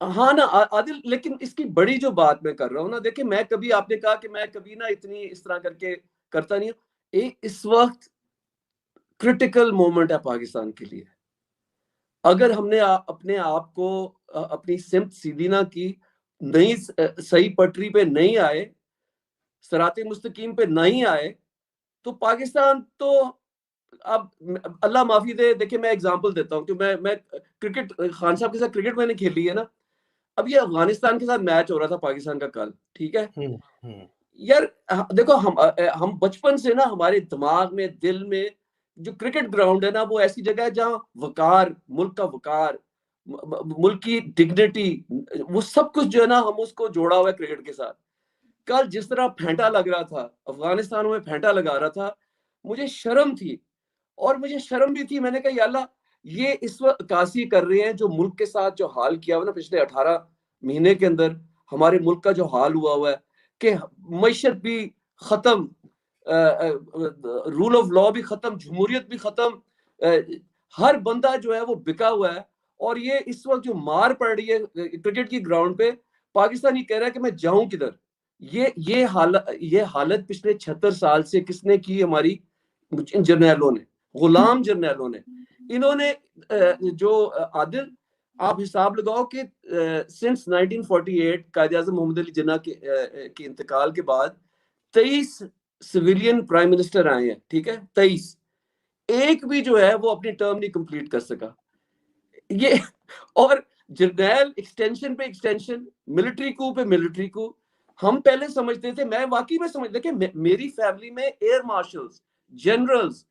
ہاں نا عادل، لیکن اس کی بڑی جو بات میں کر رہا ہوں نا، دیکھیں میں کبھی، آپ نے کہا کہ میں کبھی نہ اتنی اس طرح کر کے کرتا نہیں ہوں، اس وقت کرٹیکل مومنٹ ہے پاکستان کے لیے. اگر ہم نے اپنے آپ کو اپنی سمت سیدھی نہ کی، نئی صحیح پٹری پہ نہیں آئے، صراط مستقیم پہ نہیں آئے، تو پاکستان تو اب اللہ معافی دے. دیکھیں میں اگزامپل دیتا ہوں کہ میں کرکٹ، خان صاحب کے ساتھ کرکٹ میں نے کھیل لی ہے نا. اب یہ افغانستان کے ساتھ میچ ہو رہا تھا پاکستان کا کل، ٹھیک ہے یار. دیکھو ہم بچپن سے نا، ہمارے دماغ میں، دل میں جو کرکٹ گراؤنڈ ہے نا، وہ ایسی جگہ ہے جہاں وقار، ملک کا وقار، ملک کی ڈگنیٹی، وہ سب کچھ جو ہے نا، ہم اس کو جوڑا ہوا ہے کرکٹ کے ساتھ. کل جس طرح پھینٹا لگ رہا تھا افغانستان میں، پھینٹا لگا رہا تھا، مجھے شرم تھی. اور مجھے شرم بھی تھی. میں نے کہا یا اللہ، یہ اس وقت عکاسی کر رہے ہیں جو ملک کے ساتھ جو حال کیا ہوا نا پچھلے 18 مہینے کے اندر، ہمارے ملک کا جو حال ہوا ہے کہ معیشت بھی ختم، رول آف لا بھی ختم، جمہوریت بھی ختم، ہر بندہ جو ہے وہ بکا ہوا ہے. اور یہ اس وقت جو مار پڑ رہی ہے کرکٹ کی گراؤنڈ پہ، پاکستان یہ کہہ رہا ہے کہ میں جاؤں کدھر. یہ حالت پچھلے 76 سال سے کس نے کی؟ ہماری جرنیلوں نے، غلام جرنیلوں نے. انہوں نے جو عادل، آپ حساب لگاؤ کہ سنس 1948 قائد اعظم محمد علی جناح کے انتقال کے بعد 23 سویلین پرائم منسٹر آئے ہیں، ٹھیک ہے، 23. ایک بھی جو ہے وہ اپنی ٹرم نہیں کمپلیٹ کر سکا. یہ اور جرنیل ایکسٹینشن پہ ایکسٹینشن، ملٹری کو پہ ملٹری کو. ہم پہلے سمجھتے تھے، میں واقعی میں سمجھتا کہ میری فیملی میں air marshals, generals,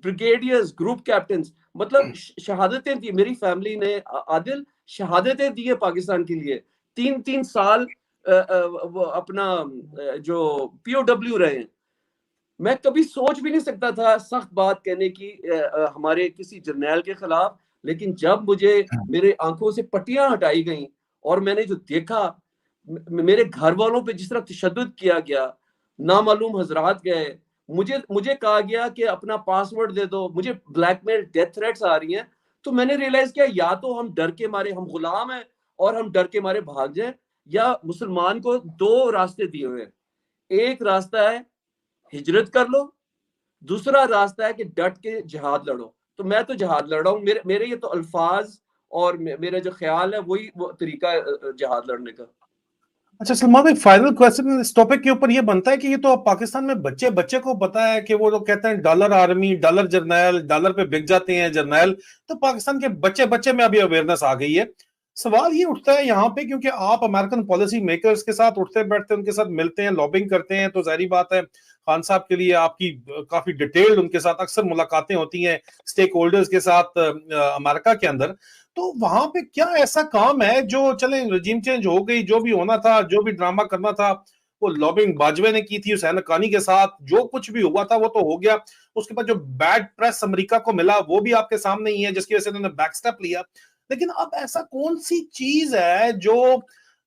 brigadiers, group captains, مطلب شہادتیں دی میری فیملی نے. عادل شہادتیں دی ہے پاکستان کے لیے. 3 سال وہ اپنا جو پی او ڈبلیو رہے ہیں. میں کبھی سوچ بھی نہیں سکتا تھا سخت بات کہنے کی ہمارے کسی جرنیل کے خلاف. لیکن جب مجھے میرے آنکھوں سے پٹیاں ہٹائی گئیں اور میں نے جو دیکھا، میرے گھر والوں پہ جس طرح تشدد کیا گیا، نامعلوم حضرات گئے، مجھے کہا گیا کہ اپنا پاس ورڈ دے دو، مجھے بلیک میل، ڈیتھ تھریٹس آ رہی ہیں. تو میں نے ریئلائز کیا، یا تو ہم ڈر کے مارے، ہم غلام ہیں اور ہم ڈر کے مارے بھاگ جائیں، یا مسلمان کو 2 راستے دیے ہوئے ہیں. ایک راستہ ہے ہجرت کر لو، دوسرا راستہ ہے کہ ڈٹ کے جہاد لڑو. تو میں تو جہاد لڑ رہا ہوں. میرے یہ تو الفاظ اور میرا جو خیال ہے وہی وہ طریقہ ہے جہاد لڑنے کا. اچھا سلمان بھائی، فائنل کوسچن اس ٹاپک کے اوپر یہ بنتا ہے کہ یہ تو پاکستان میں بچے کو پتا ہے کہ وہ لوگ کہتے ہیں ڈالر آرمی، ڈالر جرنیل، ڈالر پہ بک جاتے ہیں جرنیل. تو پاکستان کے بچے میں ابھی اویئرنس آ گئی ہے. سوال یہ اٹھتا ہے یہاں پہ، کیونکہ آپ امریکن پالیسی میکرز کے ساتھ اٹھتے بیٹھتے، ان کے ساتھ ملتے ہیں، لابنگ کرتے ہیں، تو ظاہری بات ہے خان صاحب کے لیے آپ کی کافی ڈیٹیلڈ ان کے ساتھ اکثر ملاقاتیں ہوتی ہیں اسٹیک ہولڈرز کے ساتھ امریکہ کے اندر. تو وہاں پہ کیا ایسا کام ہے جو، چلیں رجیم چینج ہو گئی، جو بھی ہونا تھا، جو بھی ڈرامہ کرنا تھا وہ لابنگ باجوے نے کی تھی حسین حقانی کے ساتھ، جو کچھ بھی ہوا تھا وہ تو ہو گیا. اس کے بعد جو بیڈ پریس امریکہ کو ملا وہ بھی آپ کے سامنے ہی ہے، جس کی وجہ سے انہوں نے بیک سٹیپ لیا. لیکن اب ایسا کون سی چیز ہے جو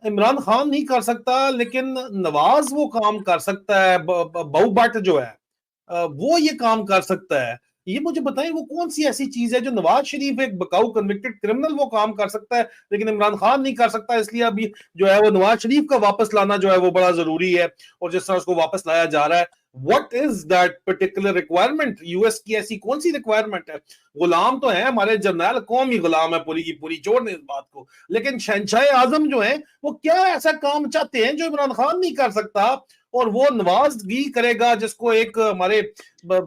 عمران خان نہیں کر سکتا لیکن نواز وہ کام کر سکتا ہے، بہو بٹ جو ہے وہ یہ کام کر سکتا ہے؟ یہ مجھے بتائیں وہ کون سی ایسی چیز ہے جو نواز شریف ایک بکاؤ کنوکٹڈ کرمنل وہ کام کر سکتا ہے لیکن عمران خان نہیں کر سکتا. اس لیے ابھی جو ہے وہ نواز شریف کا واپس لانا جو ہے وہ بڑا ضروری ہے. اور جس طرح اس کو واپس لایا جا رہا ہے، what is that particular requirement؟ U S کی ایسی کون سی ریکوائرمنٹ ہے؟ غلام تو ہیں ہمارے جرنیل، قوم ہی غلام ہے پوری کی پوری، چھوڑ دیں اس بات کو. لیکن شہنشاہ اعظم جو ہیں وہ کیا ایسا کام چاہتے ہیں جو عمران خان نہیں کر سکتا اور وہ نواز بھی کرے گا، جس کو ایک ہمارے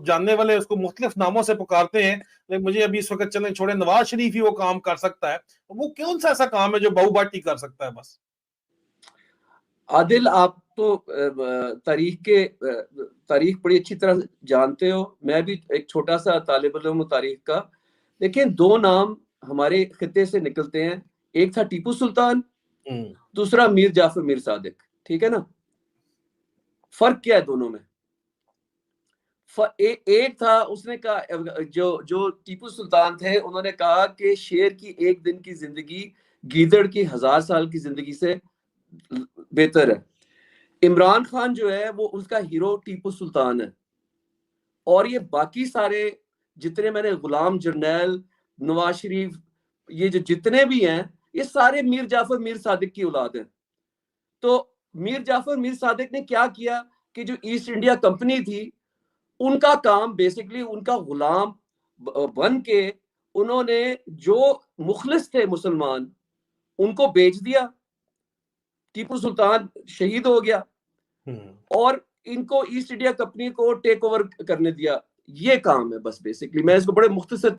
جاننے والے اس کو مختلف ناموں سے پکارتے ہیں. مجھے ابھی اس وقت چلیں چھوڑے، نواز شریف ہی وہ کام کر سکتا ہے. وہ کون سا ایسا کام ہے جو بہو بٹ ہی کر سکتا ہے؟ بس عادل آپ تو تاریخ بڑی اچھی طرح جانتے ہو، میں بھی ایک چھوٹا سا طالب علم ہوں تاریخ کا. لیکن 2 نام ہمارے خطے سے نکلتے ہیں، ایک تھا ٹیپو سلطان، دوسرا میر جعفر میر صادق، ٹھیک ہے نا. فرق کیا ہے دونوں میں؟ ایک تھا، اس نے کہا، جو ٹیپو سلطان تھے انہوں نے کہا کہ شیر کی 1 دن کی زندگی گیدڑ کی 1000 سال کی زندگی سے بہتر ہے. عمران خان جو ہے وہ اس کا ہیرو ٹیپو سلطان ہے. اور یہ باقی سارے جتنے میں نے غلام جرنیل، نواز شریف، یہ جو جتنے بھی ہیں، یہ سارے میر جعفر میر صادق کی اولاد ہیں. تو میر جعفر میر صادق نے کیا کیا کہ جو ایسٹ انڈیا کمپنی تھی ان کا کام بیسکلی ان کا غلام بن کے انہوں نے جو مخلص تھے مسلمان ان کو بیچ دیا. ٹیپو سلطان شہید ہو گیا اور ان کو ایسٹ انڈیا کمپنی کو ٹیک اوور کرنے دیا. یہ کام ہے بس بیسکلی. میں اس کو بڑے مختصر